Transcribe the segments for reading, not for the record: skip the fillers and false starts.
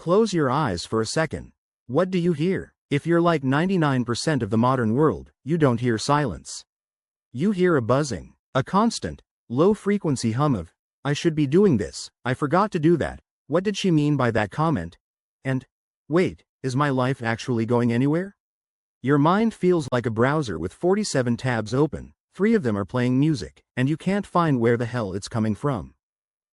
Close your eyes for a second. What do you hear? If you're like 99% of the modern world, you don't hear silence. You hear a buzzing, a constant, low-frequency hum of, I should be doing this, I forgot to do that, what did she mean by that comment? And, wait, is my life actually going anywhere? Your mind feels like a browser with 47 tabs open, 3 of them are playing music, and you can't find where the hell it's coming from.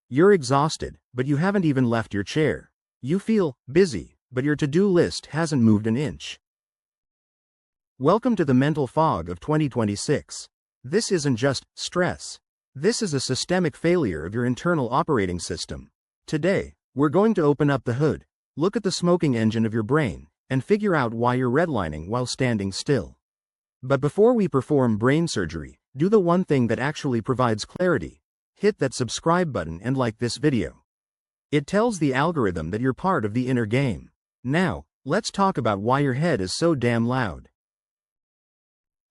You're exhausted, but you haven't even left your chair. You feel busy, but your to-do list hasn't moved an inch. Welcome to the mental fog of 2026. This isn't just stress. This is a systemic failure of your internal operating system. Today, we're going to open up the hood, look at the smoking engine of your brain, and figure out why you're redlining while standing still. But before we perform brain surgery, do the one thing that actually provides clarity. Hit that subscribe button and like this video. It tells the algorithm that you're part of the inner game. Now, let's talk about why your head is so damn loud.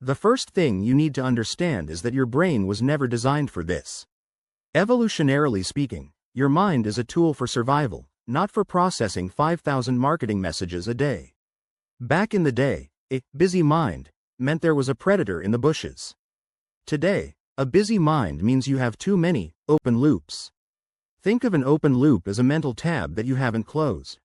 The first thing you need to understand is that your brain was never designed for this. Evolutionarily speaking, your mind is a tool for survival, not for processing 5,000 marketing messages a day. Back in the day, a busy mind meant there was a predator in the bushes. Today, a busy mind means you have too many open loops. Think of an open loop as a mental tab that you haven't closed.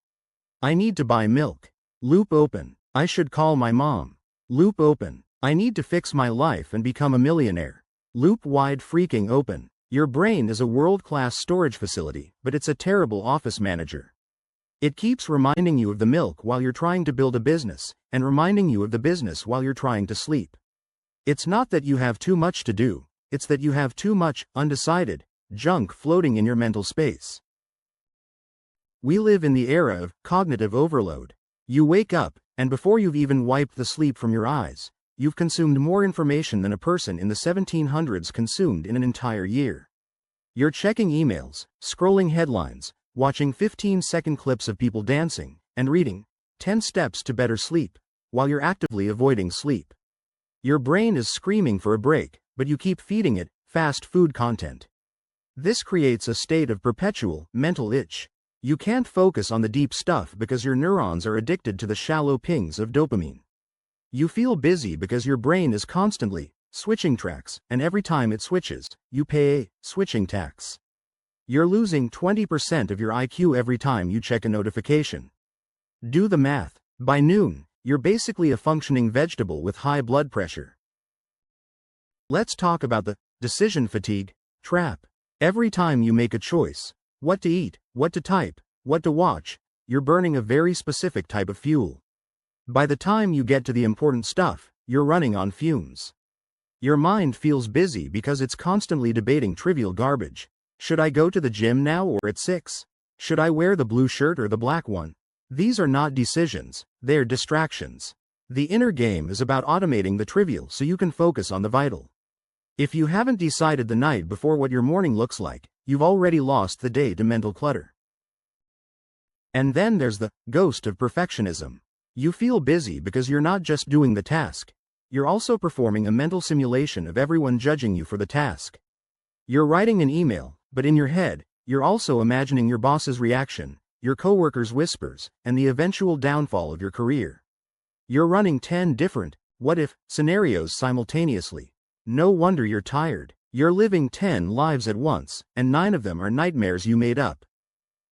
I need to buy milk. Loop open. I should call my mom. Loop open. I need to fix my life and become a millionaire. Loop wide freaking open. Your brain is a world-class storage facility, but it's a terrible office manager. It keeps reminding you of the milk while you're trying to build a business, and reminding you of the business while you're trying to sleep. It's not that you have too much to do, it's that you have too much undecided junk floating in your mental space. We live in the era of cognitive overload. You wake up, and before you've even wiped the sleep from your eyes, you've consumed more information than a person in the 1700s consumed in an entire year. You're checking emails, scrolling headlines, watching 15-second clips of people dancing, and reading 10 Steps to Better Sleep, while you're actively avoiding sleep. Your brain is screaming for a break, but you keep feeding it fast food content. This creates a state of perpetual mental itch. You can't focus on the deep stuff because your neurons are addicted to the shallow pings of dopamine. You feel busy because your brain is constantly switching tracks, and every time it switches, you pay a switching tax. You're losing 20% of your IQ every time you check a notification. Do the math. By noon, you're basically a functioning vegetable with high blood pressure. Let's talk about the decision fatigue trap. Every time you make a choice, what to eat, what to type, what to watch, you're burning a very specific type of fuel. By the time you get to the important stuff, you're running on fumes. Your mind feels busy because it's constantly debating trivial garbage. Should I go to the gym now or at 6? Should I wear the blue shirt or the black one? These are not decisions, they're distractions. The inner game is about automating the trivial so you can focus on the vital. If you haven't decided the night before what your morning looks like, you've already lost the day to mental clutter. And then there's the ghost of perfectionism. You feel busy because you're not just doing the task, you're also performing a mental simulation of everyone judging you for the task. You're writing an email, but in your head, you're also imagining your boss's reaction, your coworkers' whispers, and the eventual downfall of your career. You're running 10 different what-if scenarios simultaneously. No wonder you're tired. You're living 10 lives at once, and 9 of them are nightmares you made up.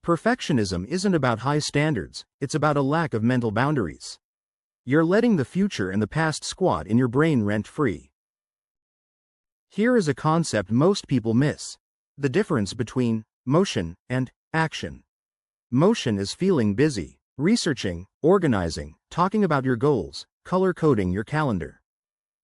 Perfectionism isn't about high standards, it's about a lack of mental boundaries. You're letting the future and the past squat in your brain rent-free. Here is a concept most people miss: the difference between motion and action. Motion is feeling busy, researching, organizing, talking about your goals, color-coding your calendar.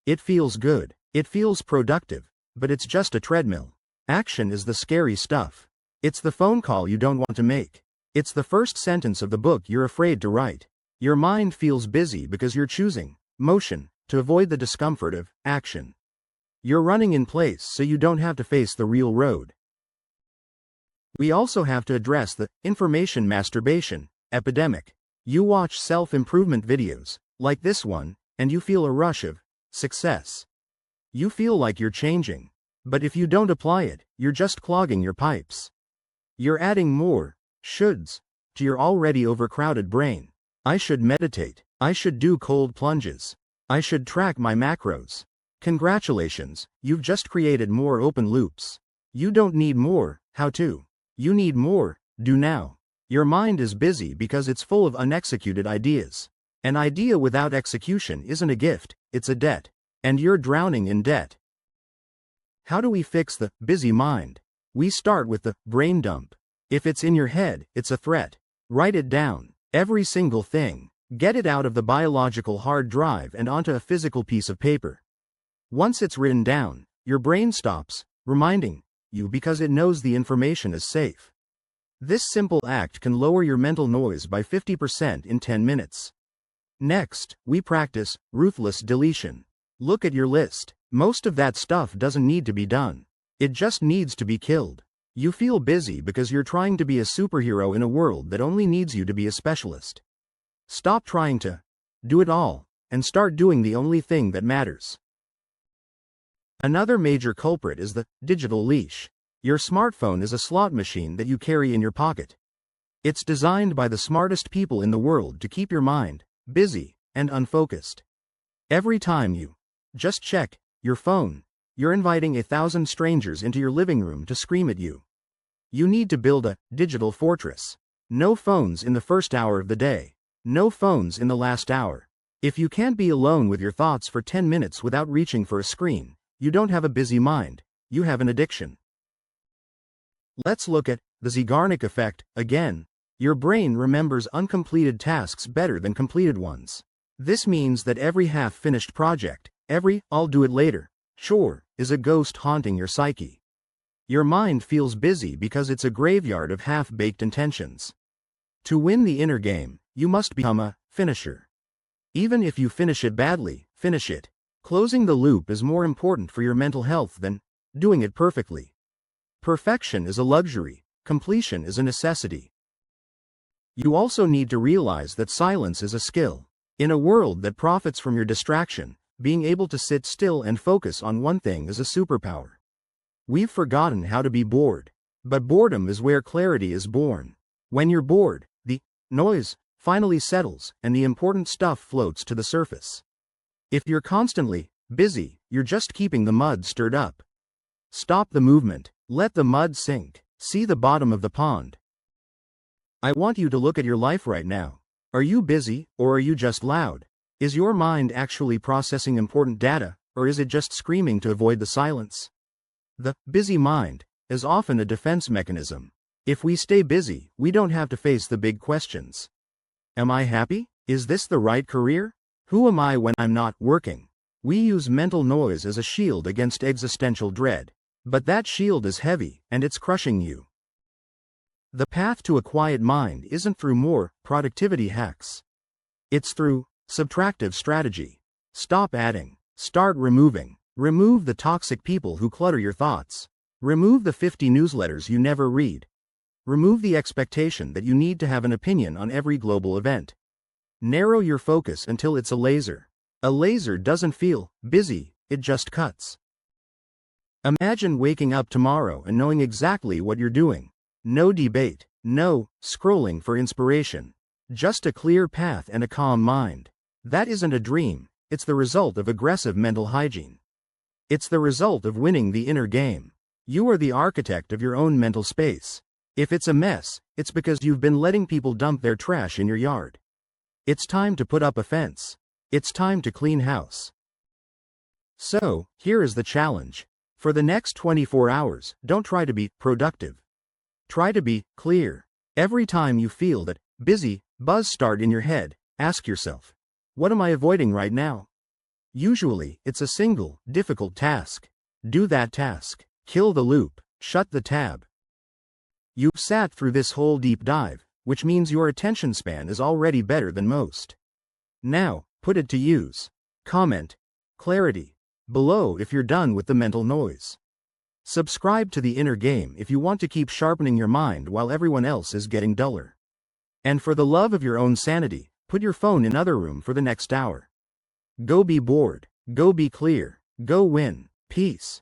It feels good, it feels productive, but it's just a treadmill. Action is the scary stuff. It's the phone call you don't want to make. It's the first sentence of the book you're afraid to write. Your mind feels busy because you're choosing motion to avoid the discomfort of action. You're running in place so you don't have to face the real road. We also have to address the information masturbation epidemic. You watch self-improvement videos, like this one, and you feel a rush of success. You feel like you're changing. But if you don't apply it, you're just clogging your pipes. You're adding more shoulds to your already overcrowded brain. I should meditate. I should do cold plunges. I should track my macros. Congratulations, you've just created more open loops. You don't need more, how to. You need more, do now. Your mind is busy because it's full of unexecuted ideas. An idea without execution isn't a gift, it's a debt. And you're drowning in debt. How do we fix the busy mind? We start with the brain dump. If it's in your head, it's a threat. Write it down. Every single thing. Get it out of the biological hard drive and onto a physical piece of paper. Once it's written down, your brain stops reminding you because it knows the information is safe. This simple act can lower your mental noise by 50% in 10 minutes. Next, we practice ruthless deletion. Look at your list. Most of that stuff doesn't need to be done. It just needs to be killed. You feel busy because you're trying to be a superhero in a world that only needs you to be a specialist. Stop trying to do it all and start doing the only thing that matters. Another major culprit is the digital leash. Your smartphone is a slot machine that you carry in your pocket. It's designed by the smartest people in the world to keep your mind busy and unfocused. Every time you just check your phone, you're inviting 1,000 strangers into your living room to scream at you. You need to build a digital fortress. No phones in the first hour of the day. No phones in the last hour. If you can't be alone with your thoughts for 10 minutes without reaching for a screen, you don't have a busy mind, you have an addiction. Let's look at the Zeigarnik effect again. Your brain remembers uncompleted tasks better than completed ones. This means that every half-finished project, every "I'll do it later" chore, is a ghost haunting your psyche. Your mind feels busy because it's a graveyard of half-baked intentions. To win the inner game, you must become a finisher. Even if you finish it badly, finish it. Closing the loop is more important for your mental health than doing it perfectly. Perfection is a luxury, completion is a necessity. You also need to realize that silence is a skill. In a world that profits from your distraction, being able to sit still and focus on one thing is a superpower. We've forgotten how to be bored. But boredom is where clarity is born. When you're bored, the noise finally settles and the important stuff floats to the surface. If you're constantly busy, you're just keeping the mud stirred up. Stop the movement. Let the mud sink. See the bottom of the pond. I want you to look at your life right now. Are you busy, or are you just loud? Is your mind actually processing important data, or is it just screaming to avoid the silence? The busy mind is often a defense mechanism. If we stay busy, we don't have to face the big questions. Am I happy? Is this the right career? Who am I when I'm not working? We use mental noise as a shield against existential dread. But that shield is heavy, and it's crushing you. The path to a quiet mind isn't through more productivity hacks. It's through subtractive strategy. Stop adding. Start removing. Remove the toxic people who clutter your thoughts. Remove the 50 newsletters you never read. Remove the expectation that you need to have an opinion on every global event. Narrow your focus until it's a laser. A laser doesn't feel busy, it just cuts. Imagine waking up tomorrow and knowing exactly what you're doing. No debate, no scrolling for inspiration. Just a clear path and a calm mind. That isn't a dream, it's the result of aggressive mental hygiene. It's the result of winning the inner game. You are the architect of your own mental space. If it's a mess, it's because you've been letting people dump their trash in your yard. It's time to put up a fence. It's time to clean house. So, here is the challenge. For the next 24 hours, don't try to be productive. Try to be clear. Every time you feel that busy buzz start in your head, ask yourself, what am I avoiding right now? Usually, it's a single, difficult task. Do that task. Kill the loop. Shut the tab. You've sat through this whole deep dive, which means your attention span is already better than most. Now, put it to use. Comment clarity below if you're done with the mental noise. Subscribe to the inner game if you want to keep sharpening your mind while everyone else is getting duller. And for the love of your own sanity, put your phone in other room for the next hour. Go be bored. Go be clear. Go win. Peace.